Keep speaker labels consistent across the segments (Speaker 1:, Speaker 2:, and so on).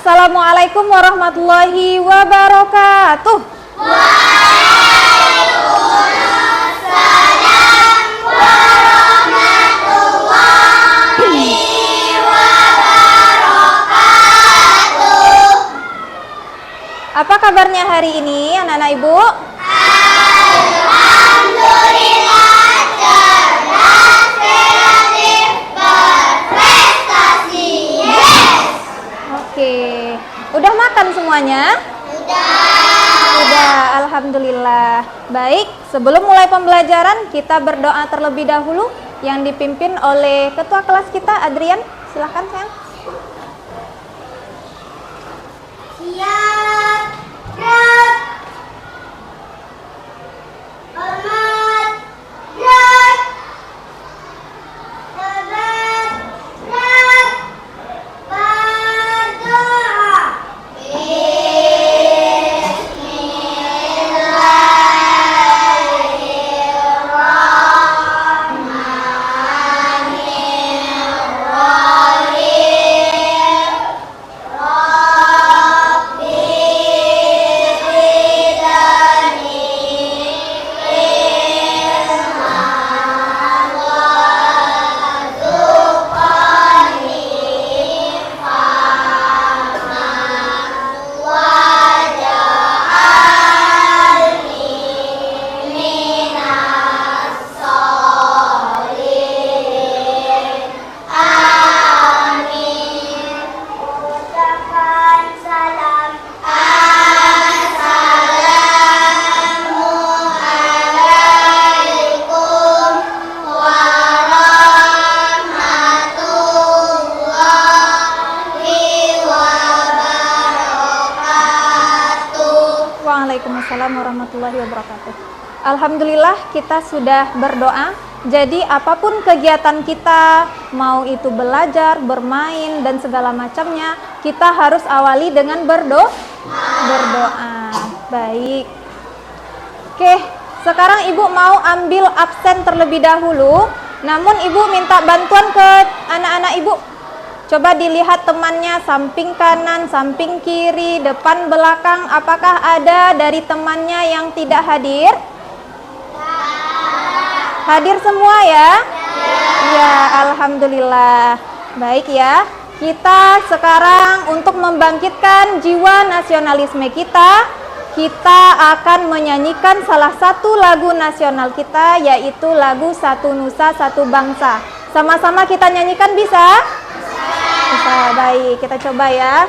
Speaker 1: Assalamualaikum warahmatullahi wabarakatuh.
Speaker 2: Waalaikumsalam warahmatullahi wabarakatuh.
Speaker 1: Apa kabarnya hari ini anak-anak ibu?
Speaker 2: Alhamdulillah, cerdas, kreatif, berprestasi. Yes.
Speaker 1: Oke, udah makan semuanya? Udah, alhamdulillah. Baik, sebelum mulai pembelajaran kita berdoa terlebih dahulu yang dipimpin oleh ketua kelas kita Adrian. Silahkan sayang.
Speaker 2: Siap, gerak. Hormat, gerak. Sabar, gerak. Berdoa. Ucapkan salam. Assalamualaikum warahmatullahi wabarakatuh.
Speaker 1: Waalaikumsalam warahmatullahi wabarakatuh. Alhamdulillah kita sudah berdoa. Jadi apapun kegiatan kita, mau itu belajar, bermain dan segala macamnya, kita harus awali dengan berdoa. Baik. Oke, sekarang ibu mau ambil absen terlebih dahulu. Namun ibu minta bantuan ke anak-anak ibu. Coba dilihat temannya samping kanan, samping kiri, depan, belakang. Apakah ada dari temannya yang tidak hadir? Hadir semua ya? Ya, alhamdulillah. Baik ya. Kita sekarang untuk membangkitkan jiwa nasionalisme kita akan menyanyikan salah satu lagu nasional kita, yaitu lagu Satu Nusa Satu Bangsa. Sama-sama kita nyanyikan bisa? Bisa, baik. Kita coba ya.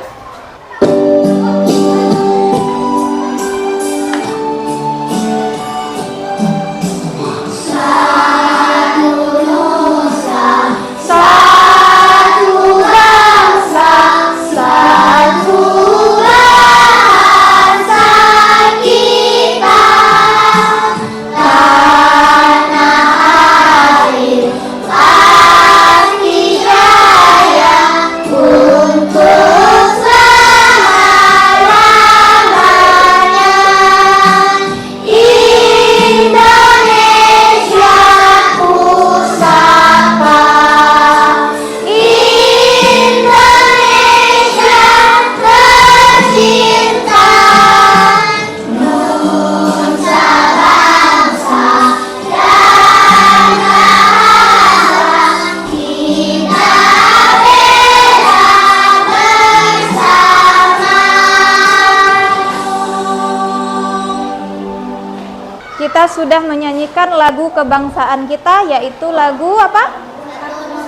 Speaker 1: Kita sudah menyanyikan lagu kebangsaan kita, yaitu lagu apa?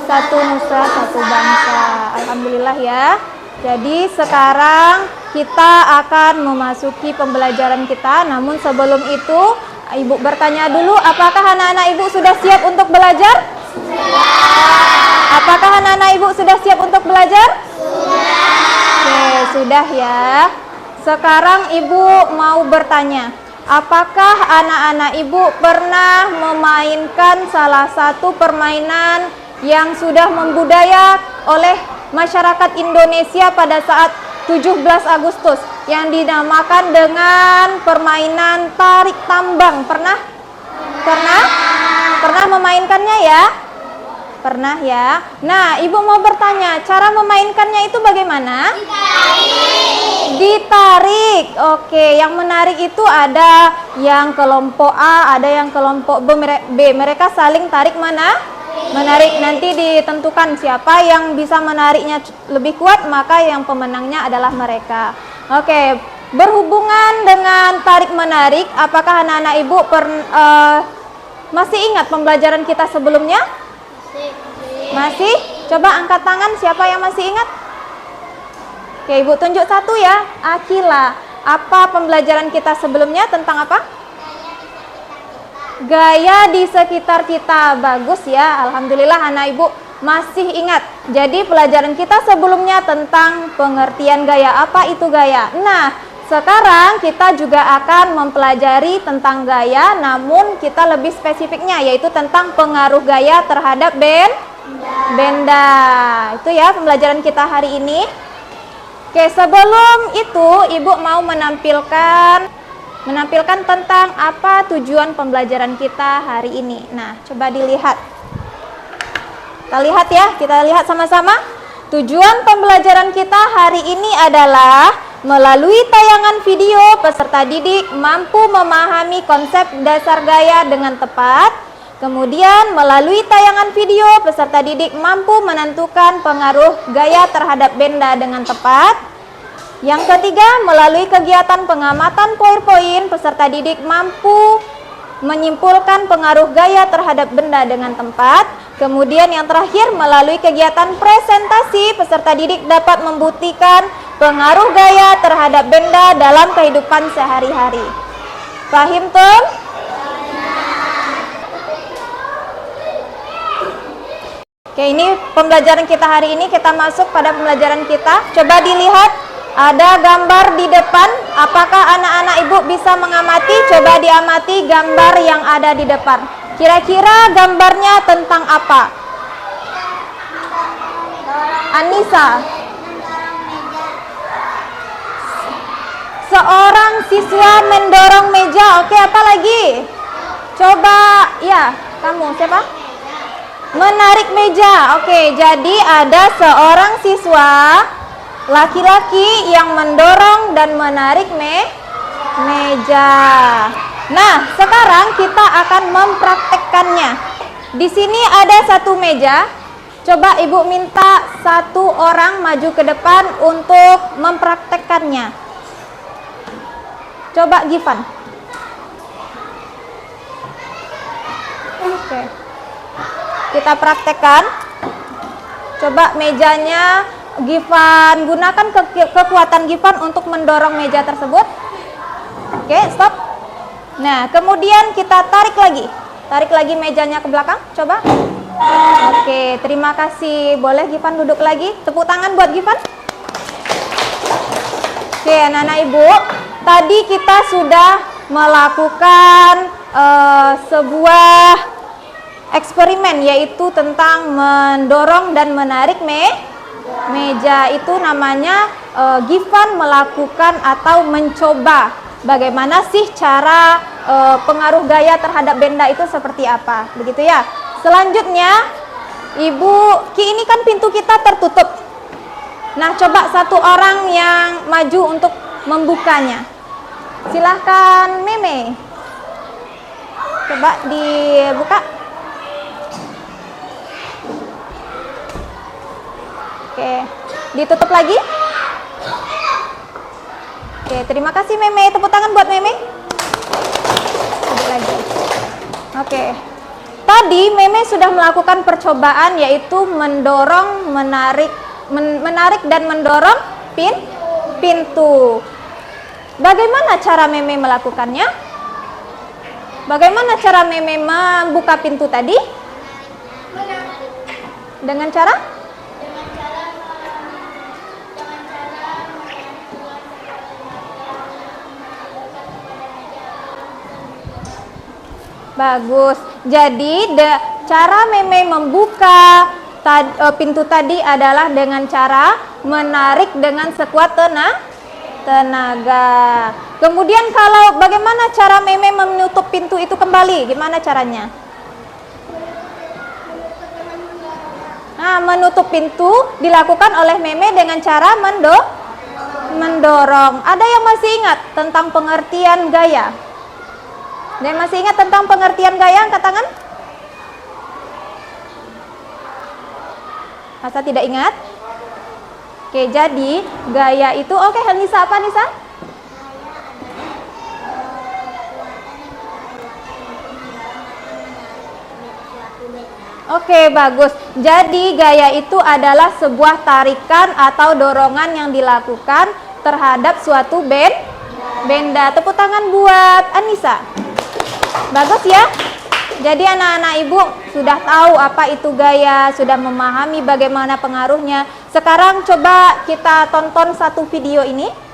Speaker 1: Satu Nusa Satu Bangsa. Alhamdulillah ya. Jadi sekarang kita akan memasuki pembelajaran kita. Namun sebelum itu ibu bertanya dulu, apakah anak-anak ibu sudah siap untuk belajar? Apakah anak-anak ibu sudah siap untuk belajar? Oke, sudah ya. Sekarang ibu mau bertanya, apakah anak-anak ibu pernah memainkan salah satu permainan yang sudah membudaya oleh masyarakat Indonesia pada saat 17 Agustus yang dinamakan dengan permainan tarik tambang? Pernah? Pernah memainkannya ya? Pernah ya. Nah, Ibu mau bertanya, cara memainkannya itu bagaimana? Ditarik. Oke, yang menarik itu ada yang kelompok A, ada yang kelompok B. Mereka saling tarik mana? Menarik. Nanti ditentukan siapa yang bisa menariknya lebih kuat, maka yang pemenangnya adalah mereka. Oke, berhubungan dengan tarik-menarik, apakah anak-anak Ibu masih ingat pembelajaran kita sebelumnya? Masih? Coba angkat tangan siapa yang masih ingat? Oke, Ibu tunjuk satu ya. Akila, apa pembelajaran kita sebelumnya tentang apa? Gaya di sekitar kita. Bagus ya, alhamdulillah anak Ibu masih ingat. Jadi pelajaran kita sebelumnya tentang pengertian gaya. Apa itu gaya? Nah, sekarang kita juga akan mempelajari tentang gaya, namun kita lebih spesifiknya, yaitu tentang pengaruh gaya terhadap benda. Itu ya pembelajaran kita hari ini. Oke, sebelum itu Ibu mau menampilkan tentang apa tujuan pembelajaran kita hari ini. Nah, coba dilihat. Kita lihat sama-sama. Tujuan pembelajaran kita hari ini adalah melalui tayangan video peserta didik mampu memahami konsep dasar gaya dengan tepat. Kemudian melalui tayangan video peserta didik mampu menentukan pengaruh gaya terhadap benda dengan tepat. Yang ketiga, melalui kegiatan pengamatan poin-poin peserta didik mampu menyimpulkan pengaruh gaya terhadap benda dengan tepat. Kemudian yang terakhir, melalui kegiatan presentasi peserta didik dapat membuktikan pengaruh gaya terhadap benda dalam kehidupan sehari-hari. Paham, Tom? Oke, ini pembelajaran kita hari ini. Kita masuk pada pembelajaran kita. Coba dilihat, ada gambar di depan. Apakah anak-anak Ibu bisa mengamati? Coba diamati gambar yang ada di depan. Kira-kira gambarnya tentang apa? Anissa. Seorang siswa mendorong meja. Oke, apa lagi? Coba, ya, kamu siapa? Menarik meja. Oke, jadi ada seorang siswa laki-laki yang mendorong dan menarik meja. Nah, sekarang kita akan mempraktekkannya. Di sini ada satu meja. Coba Ibu minta satu orang maju ke depan untuk mempraktekkannya. Coba Givan. Oke. Kita praktekkan. Coba mejanya Givan, gunakan kekuatan Givan untuk mendorong meja tersebut. Oke, stop. Nah, kemudian kita tarik lagi mejanya ke belakang, coba. Oke, terima kasih. Boleh Givan duduk lagi? Tepuk tangan buat Givan. Oke, anak-anak Ibu, tadi kita sudah melakukan sebuah eksperimen, yaitu tentang mendorong dan menarik meja. Itu namanya Givan melakukan atau mencoba bagaimana sih cara pengaruh gaya terhadap benda itu seperti apa, begitu ya. Selanjutnya, Ibu, ini kan pintu kita tertutup. Nah, coba satu orang yang maju untuk membukanya. Silahkan Meme. Coba dibuka. Oke, ditutup lagi. Oke, terima kasih Meme. Tepuk tangan buat Meme. Duduk lagi. Oke. Tadi Meme sudah melakukan percobaan, yaitu mendorong, menarik dan mendorong pintu. Bagaimana cara Meme melakukannya? Bagaimana cara Meme membuka pintu tadi? Dengan cara? Bagus. Jadi cara Meme membuka pintu tadi adalah dengan cara menarik dengan sekuat tenaga. Kemudian kalau bagaimana cara Meme menutup pintu itu kembali? Gimana caranya? Nah, menutup pintu dilakukan oleh Meme dengan cara mendorong. Ada yang masih ingat tentang pengertian gaya? Ada yang masih ingat tentang pengertian gaya? Angkat tangan. Masa tidak ingat? Oke, jadi gaya itu, oke, Nisa apa Nisa? Oke, bagus. Jadi gaya itu adalah sebuah tarikan atau dorongan yang dilakukan terhadap suatu benda. Tepuk tangan buat Anissa. Bagus ya. Jadi anak-anak ibu sudah tahu apa itu gaya, sudah memahami bagaimana pengaruhnya. Sekarang coba kita tonton satu video ini.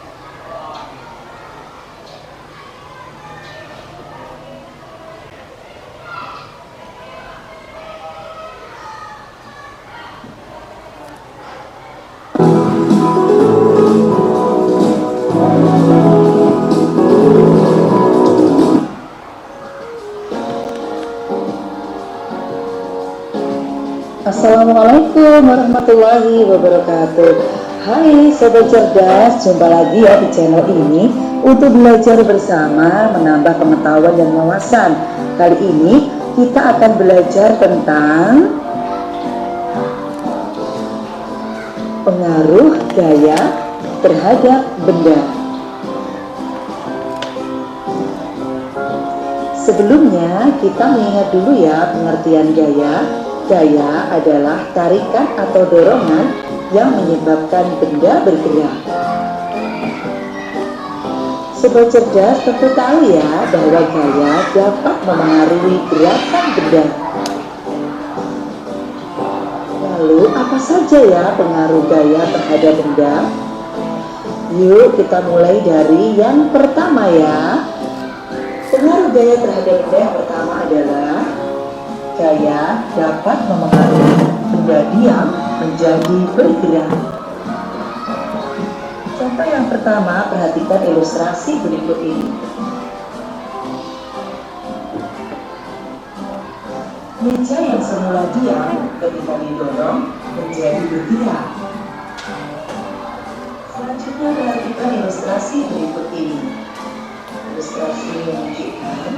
Speaker 3: Assalamualaikum warahmatullahi wabarakatuh. Hai Sobat Cerdas, jumpa lagi ya di channel ini untuk belajar bersama, menambah pengetahuan dan wawasan. Kali ini kita akan belajar tentang pengaruh gaya terhadap benda. Sebelumnya kita mengingat dulu ya pengertian gaya. Gaya adalah tarikan atau dorongan yang menyebabkan benda bergerak. Sobat Cerdas tentu tahu ya bahwa gaya dapat memengaruhi gerakan benda. Lalu apa saja ya pengaruh gaya terhadap benda? Yuk kita mulai dari yang pertama ya. Pengaruh gaya terhadap benda yang pertama adalah gaya dapat memengaruhi benda diam menjadi bergerak. Contoh yang pertama, perhatikan ilustrasi berikut ini. Meja yang semula diam ketika didorong menjadi bergerak. Selanjutnya perhatikan ilustrasi berikut ini. Ilustrasi ini menunjukkan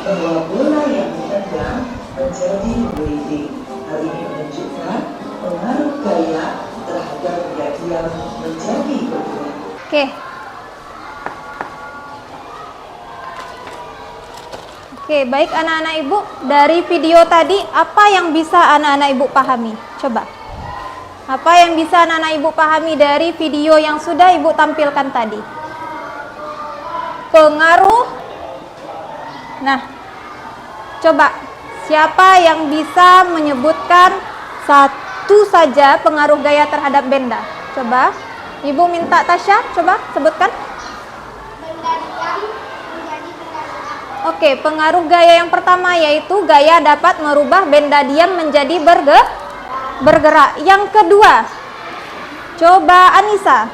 Speaker 3: bahwa bola yang ditendang menjadi waving. Hal ini menunjukkan pengaruh gaya terhadap benda diam menjadi bergerak.
Speaker 1: Oke, baik anak-anak ibu, dari video tadi apa yang bisa anak-anak ibu pahami? Coba. Apa yang bisa anak-anak ibu pahami dari video yang sudah ibu tampilkan tadi? Pengaruh. Nah, coba siapa yang bisa menyebutkan satu saja pengaruh gaya terhadap benda? Coba, ibu minta Tasya, coba sebutkan.
Speaker 2: Benda diam menjadi benda gerak.
Speaker 1: Oke, pengaruh gaya yang pertama yaitu gaya dapat merubah benda diam menjadi bergerak. Yang kedua, coba Anissa.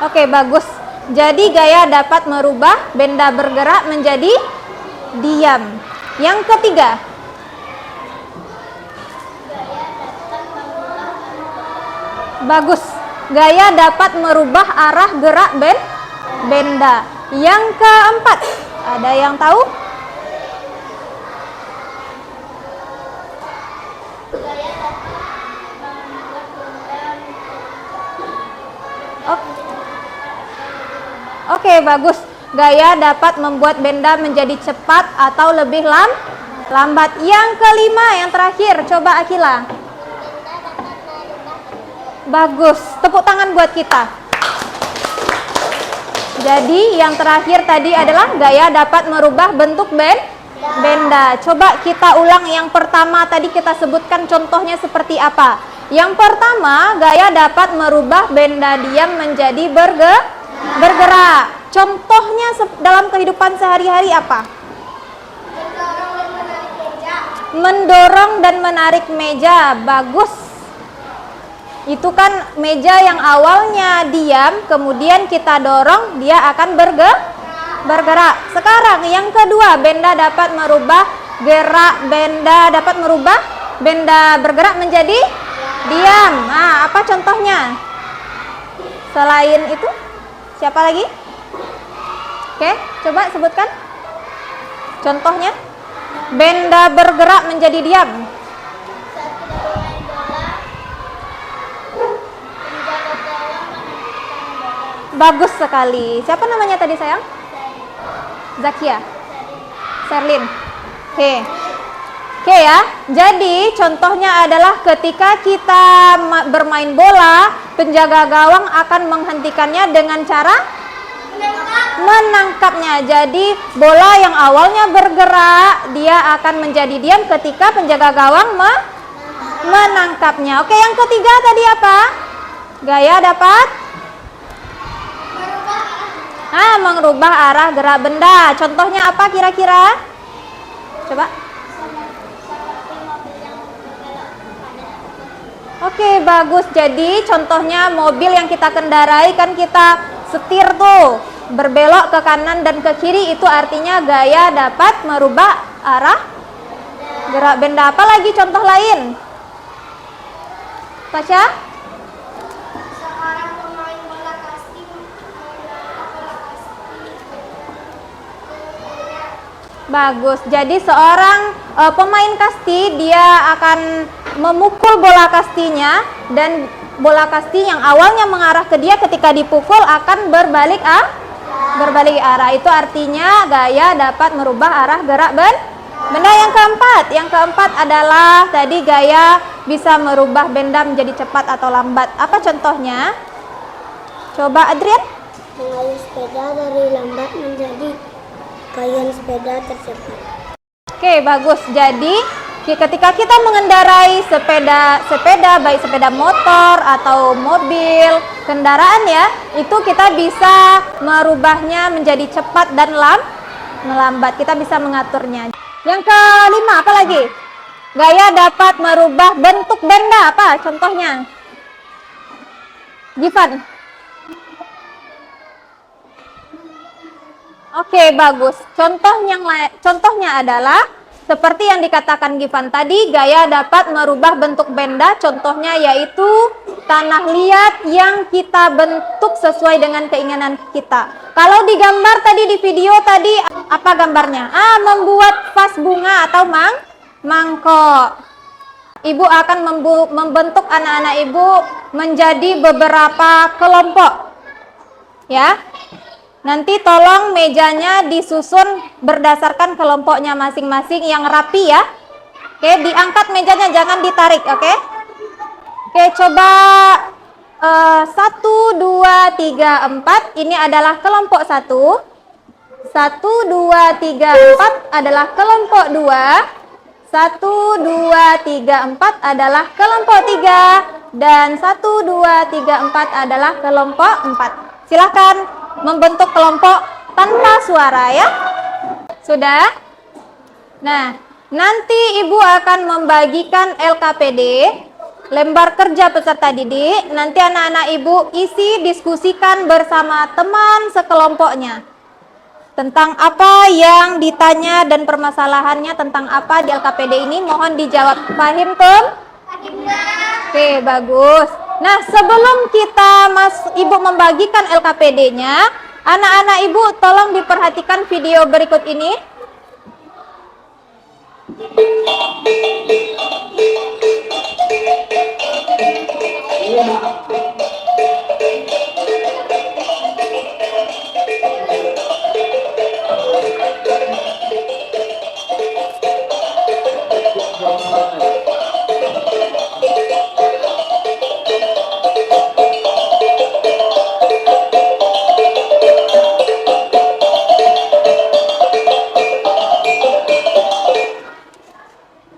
Speaker 1: Oke, bagus. Jadi gaya dapat merubah benda bergerak menjadi diam. Yang ketiga, bagus. Gaya dapat merubah arah gerak benda. Yang keempat, ada yang tahu? Oke, bagus. Gaya dapat membuat benda menjadi cepat atau lebih lambat. Yang kelima, yang terakhir, coba Akila. Bagus. Tepuk tangan buat kita. Jadi, yang terakhir tadi adalah gaya dapat merubah bentuk benda. Coba kita ulang yang pertama tadi, kita sebutkan contohnya seperti apa. Yang pertama, gaya dapat merubah benda diam menjadi bergerak. Contohnya dalam kehidupan sehari-hari apa? Mendorong dan menarik meja. Bagus. Itu kan meja yang awalnya diam, kemudian kita dorong, dia akan bergerak. Sekarang yang kedua, benda dapat merubah gerak benda dapat merubah benda bergerak menjadi diam. Nah, apa contohnya? Selain itu, siapa lagi? Oke, coba sebutkan. Contohnya, benda bergerak menjadi diam.
Speaker 2: Saat kita bermain bola, penjaga gawang menghentikan bola.
Speaker 1: Bagus sekali. Siapa namanya tadi sayang? Zakia. Serlin. Oke. Oke ya. Jadi contohnya adalah ketika kita bermain bola, penjaga gawang akan menghentikannya dengan cara menangkapnya. Jadi bola yang awalnya bergerak, dia akan menjadi diam ketika penjaga gawang menangkapnya. Oke, yang ketiga tadi apa? Gaya dapat mengubah arah gerak benda. Contohnya apa kira-kira? Coba. Oke, bagus. Jadi contohnya mobil yang kita kendarai kan kita setir tuh, berbelok ke kanan dan ke kiri, itu artinya gaya dapat merubah arah gerak benda. Apa lagi contoh lain? Tasya?
Speaker 2: Seorang pemain bola kasti menangkap bola kasti.
Speaker 1: Bagus. Jadi seorang pemain kasti dia akan memukul bola kastinya, dan bola kasti yang awalnya mengarah ke dia ketika dipukul akan berbalik arah. Itu artinya gaya dapat merubah arah gerak benda. Yang keempat adalah tadi gaya bisa merubah benda menjadi cepat atau lambat. Apa contohnya? Coba Adrian.
Speaker 2: Mengayuh sepeda dari lambat menjadi gayaan sepeda tercepat.
Speaker 1: Oke, bagus. Jadi ketika kita mengendarai sepeda baik sepeda motor atau mobil, kendaraan ya, itu kita bisa merubahnya menjadi cepat dan melambat. Kita bisa mengaturnya. Yang kelima apa lagi? Gaya dapat merubah bentuk benda. Apa contohnya? Givan. Oke, bagus. Contohnya adalah seperti yang dikatakan Givan tadi, gaya dapat merubah bentuk benda. Contohnya yaitu tanah liat yang kita bentuk sesuai dengan keinginan kita. Kalau digambar tadi di video tadi, apa gambarnya? Membuat vas bunga atau mangkok. Ibu akan membentuk anak-anak ibu menjadi beberapa kelompok. Ya. Nanti tolong mejanya disusun berdasarkan kelompoknya masing-masing yang rapi ya. Oke, diangkat mejanya, jangan ditarik, oke? Oke, coba 1, 2, 3, 4. Ini adalah kelompok 1. 1, 2, 3, 4 adalah kelompok 2. 1, 2, 3, 4 adalah kelompok 3. Dan 1, 2, 3, 4 adalah kelompok 4. Silakan membentuk kelompok tanpa suara ya. Sudah? Nah, nanti Ibu akan membagikan LKPD, lembar kerja peserta didik. Nanti anak-anak Ibu isi diskusikan bersama teman sekelompoknya tentang apa yang ditanya dan permasalahannya tentang apa di LKPD ini. Mohon dijawab. Paham, Tom? Oke, bagus. Nah, sebelum Ibu membagikan LKPD-nya, anak-anak Ibu tolong diperhatikan video berikut ini.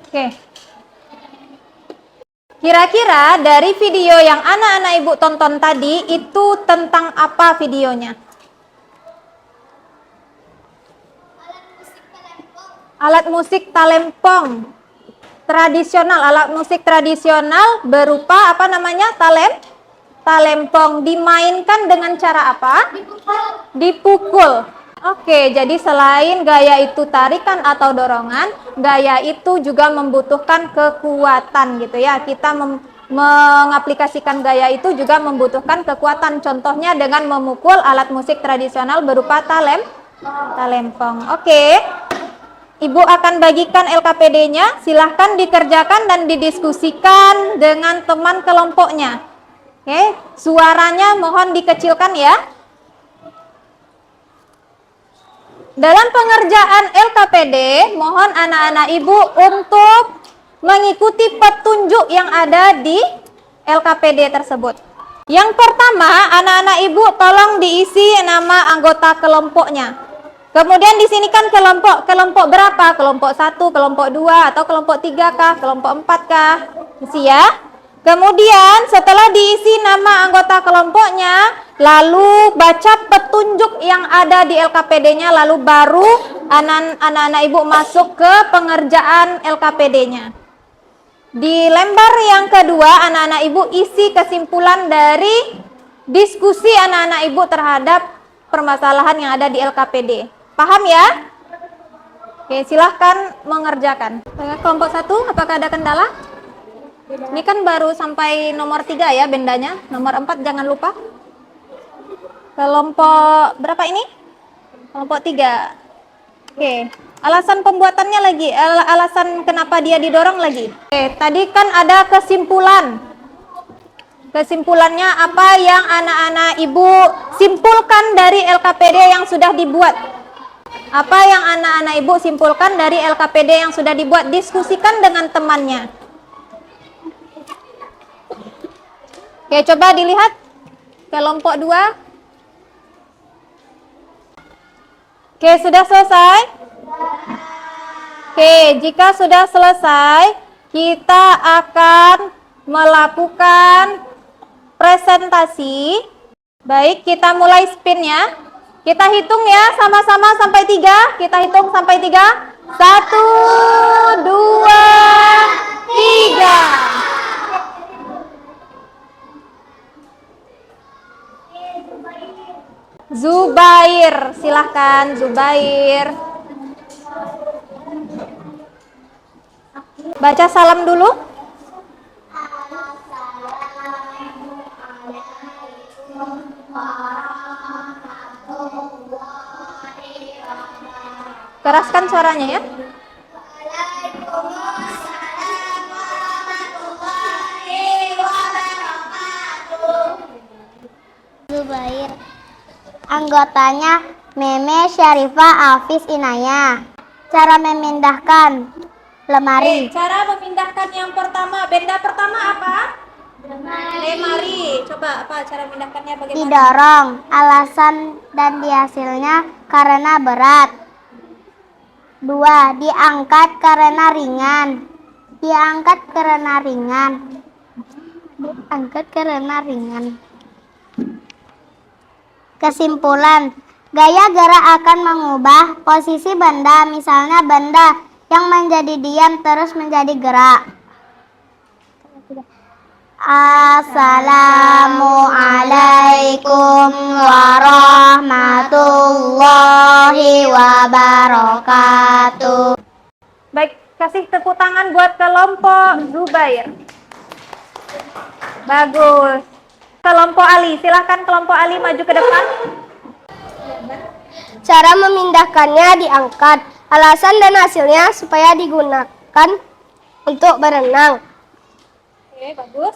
Speaker 1: Oke. Kira-kira dari video yang anak-anak Ibu tonton tadi itu tentang apa videonya? Alat musik talempong. Tradisional, alat musik tradisional berupa apa namanya? Talempong. Dimainkan dengan cara apa? Dipukul. Oke, jadi selain gaya itu tarikan atau dorongan, gaya itu juga membutuhkan kekuatan gitu ya. Kita mengaplikasikan gaya itu juga membutuhkan kekuatan. Contohnya dengan memukul alat musik tradisional berupa talempong. Oke. Ibu akan bagikan LKPD-nya, silahkan dikerjakan dan didiskusikan dengan teman kelompoknya. Oke, suaranya mohon dikecilkan ya. Dalam pengerjaan LKPD, mohon anak-anak ibu untuk mengikuti petunjuk yang ada di LKPD tersebut. Yang pertama, anak-anak ibu tolong diisi nama anggota kelompoknya. Kemudian di sini kan kelompok berapa? Kelompok 1, kelompok 2, atau kelompok 3 kah? Kelompok 4 kah? Isi ya. Kemudian setelah diisi nama anggota kelompoknya, lalu baca petunjuk yang ada di LKPD-nya, lalu baru anak-anak ibu masuk ke pengerjaan LKPD-nya. Di lembar yang kedua, anak-anak ibu isi kesimpulan dari diskusi anak-anak ibu terhadap permasalahan yang ada di LKPD. Paham ya? Oke, silahkan mengerjakan. Kelompok 1, apakah ada kendala? Ini kan baru sampai nomor 3 ya bendanya. Nomor 4 jangan lupa. Kelompok berapa ini? Kelompok 3. Oke, alasan pembuatannya lagi, alasan kenapa dia didorong lagi. Oke, tadi kan ada kesimpulan. Kesimpulannya apa yang anak-anak ibu simpulkan dari LKPD yang sudah dibuat? Apa yang anak-anak ibu simpulkan dari LKPD yang sudah dibuat? Diskusikan dengan temannya. Oke, coba dilihat kelompok 2. Oke, sudah selesai? Oke, jika sudah selesai, kita akan melakukan presentasi. Baik, kita mulai spin ya. Kita hitung ya sama-sama sampai 3. Kita hitung sampai 3. 1, 2, 3. Zubair, silahkan Zubair. Baca salam dulu. Keraskan suaranya ya.
Speaker 2: Zubair. Anggotanya Meme, Syarifah, Afis, Inaya. Cara memindahkan lemari.
Speaker 1: Cara memindahkan yang pertama, benda pertama apa? Lemari. Coba apa cara memindahkannya bagaimana?
Speaker 2: Didorong. Alasan dan hasilnya karena berat. 2. Diangkat karena ringan. Diangkat karena ringan. Diangkat karena ringan. Kesimpulan. Gaya gerak akan mengubah posisi benda. Misalnya benda yang menjadi diam terus menjadi gerak. Assalamualaikum warahmatullahi wabarakatuh.
Speaker 1: Baik, kasih tepuk tangan buat kelompok Zubair. Bagus. Kelompok Ali, silahkan kelompok Ali maju ke depan.
Speaker 2: Cara memindahkannya diangkat. Alasan dan hasilnya supaya digunakan untuk berenang.
Speaker 1: Oke, bagus.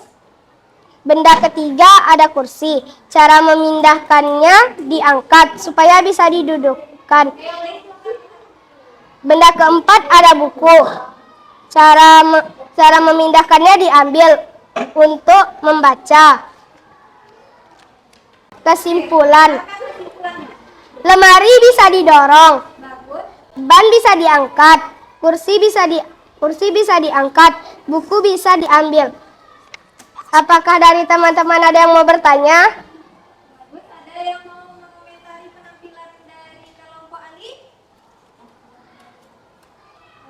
Speaker 2: Benda ketiga ada kursi. Cara memindahkannya diangkat supaya bisa didudukkan. Benda keempat ada buku. Cara memindahkannya diambil untuk membaca. Kesimpulan. Lemari bisa didorong. Ban bisa diangkat. Kursi bisa diangkat. Buku bisa diambil. Apakah dari teman-teman ada yang mau bertanya?
Speaker 1: Ada yang mau mengomentari penampilan dari kelompok Ali?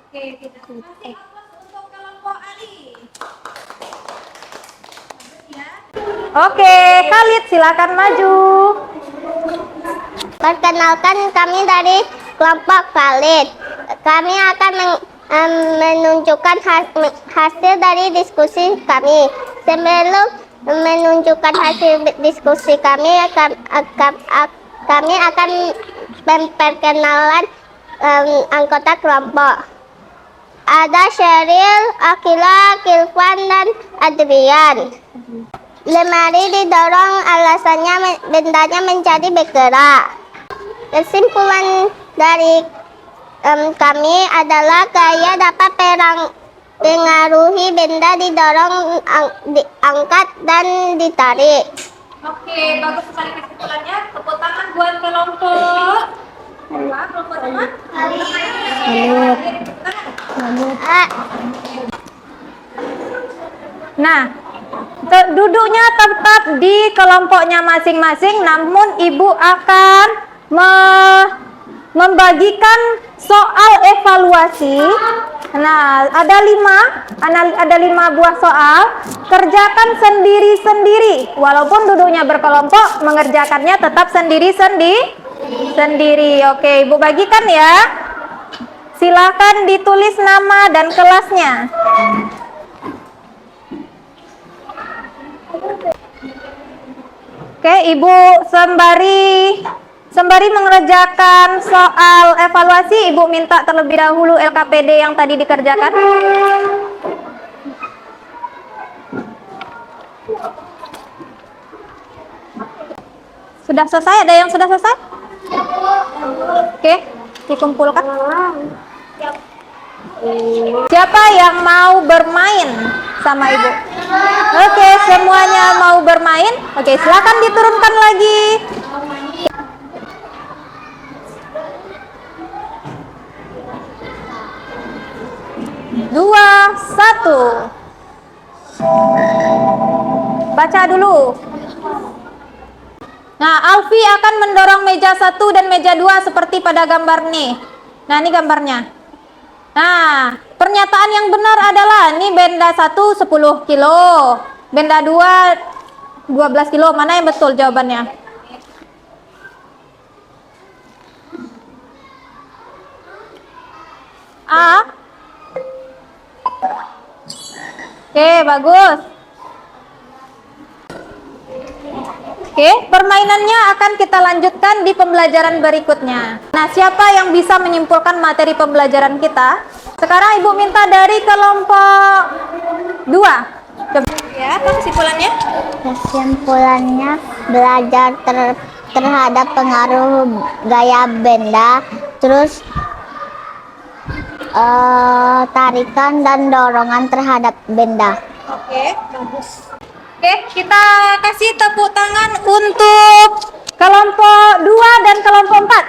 Speaker 1: Oke, kita kasih aplaus untuk kelompok Ali. Oke, Khalid silakan maju.
Speaker 2: Perkenalkan, kami dari kelompok Valid. Kami akan menunjukkan hasil dari diskusi kami. Sebelum menunjukkan hasil diskusi kami akan memperkenalkan anggota kelompok. Ada Sheryl, Akila, Kilvan, dan Adrian. Lemari didorong, alasannya bendanya menjadi bergerak. Kesimpulan dari kami adalah gaya dapat pengaruhi benda didorong, diangkat, dan ditarik.
Speaker 1: Oke, bagus sekali kesimpulannya. Tepuk tangan buat kelompok. Kelompok teman. Nah, duduknya tetap di kelompoknya masing-masing, namun ibu akan membagikan soal evaluasi. Nah, ada 5 buah soal. Kerjakan sendiri-sendiri. Walaupun duduknya berkelompok, mengerjakannya tetap sendiri. Oke, ibu bagikan ya. Silakan ditulis nama dan kelasnya. Oke, ibu sembari mengerjakan soal evaluasi, ibu minta terlebih dahulu LKPD yang tadi dikerjakan. Sudah selesai? Ada yang sudah selesai? Oke, dikumpulkan. Siapa yang mau bermain sama ibu? Oke, semuanya mau bermain. Oke, silakan diturunkan lagi. Dua, satu. Baca dulu. Nah, Alfi akan mendorong meja 1 dan meja 2 seperti pada gambar nih. Nah, ini gambarnya. Nah, pernyataan yang benar adalah ini benda 1 10 kilo, benda 2 12 kilo. Mana yang betul jawabannya? A. Oke, bagus. Oke, permainannya akan kita lanjutkan di pembelajaran berikutnya. Nah, siapa yang bisa menyimpulkan materi pembelajaran kita? Sekarang ibu minta dari kelompok 2. Coba ya, apa kesimpulannya?
Speaker 2: Kesimpulannya, belajar terhadap pengaruh gaya benda, terus tarikan dan dorongan terhadap benda.
Speaker 1: Oke, bagus. Oke, kita kasih tepuk tangan untuk kelompok 2 dan kelompok 4.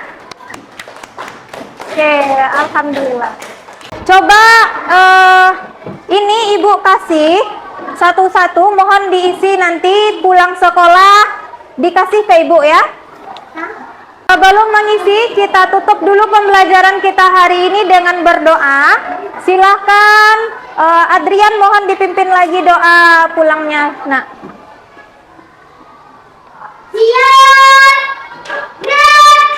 Speaker 1: Oke, alhamdulillah. Coba ini ibu kasih satu-satu, mohon diisi nanti pulang sekolah dikasih ke ibu ya. Sebelum mengisi, kita tutup dulu pembelajaran kita hari ini dengan berdoa. Silahkan Adrian, mohon dipimpin lagi doa pulangnya. Nah,
Speaker 2: Siap, bersyukur.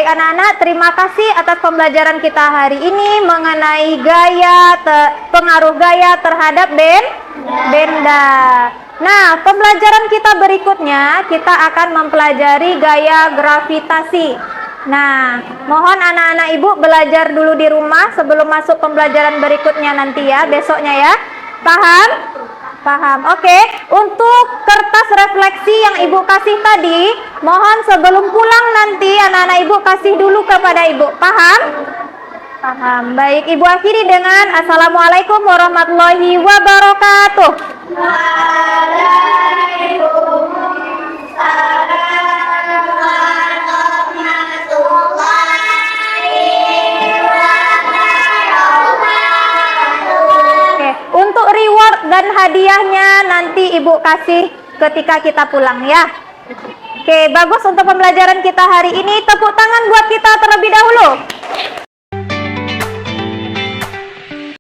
Speaker 1: baik anak-anak, terima kasih atas pembelajaran kita hari ini mengenai pengaruh gaya terhadap benda. Nah, pembelajaran kita berikutnya, kita akan mempelajari gaya gravitasi. Nah, mohon anak-anak ibu belajar dulu di rumah sebelum masuk pembelajaran berikutnya nanti ya, besoknya ya. Paham? Paham. Oke, untuk kertas refleksi yang ibu kasih tadi, mohon sebelum pulang nanti anak-anak ibu kasih dulu kepada ibu. Paham? Paham. Baik, ibu akhiri dengan Assalamualaikum warahmatullahi wabarakatuh. Untuk reward dan hadiahnya nanti ibu kasih ketika kita pulang ya. Oke, bagus untuk pembelajaran kita hari ini. Tepuk tangan buat kita terlebih dahulu.